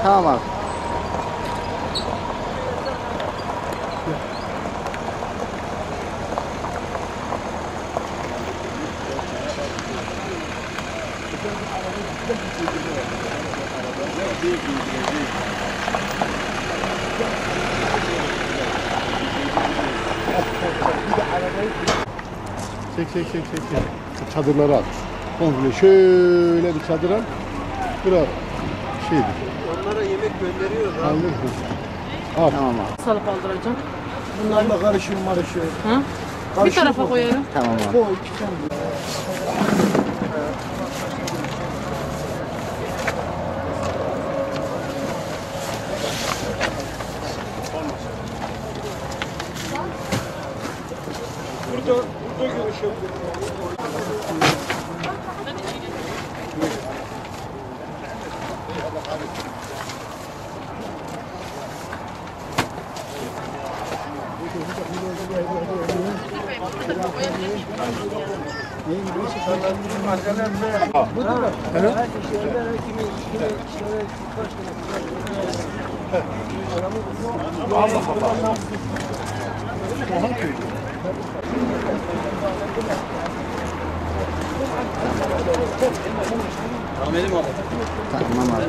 Tamam abi. Çek. Şu çadırları al. Komple şöyle bir çadır al. Bura şeydir. Onlara yemek gönderiyoruz abi. Anladın mı? Al. Tamam abi. Salıp aldıracağım. Bunlar Bunlarla karışım marışıyor. ha? Bir tarafa koyarım. Tamam abi. Bu iki tane. Burada görüşelim. Tamam abi.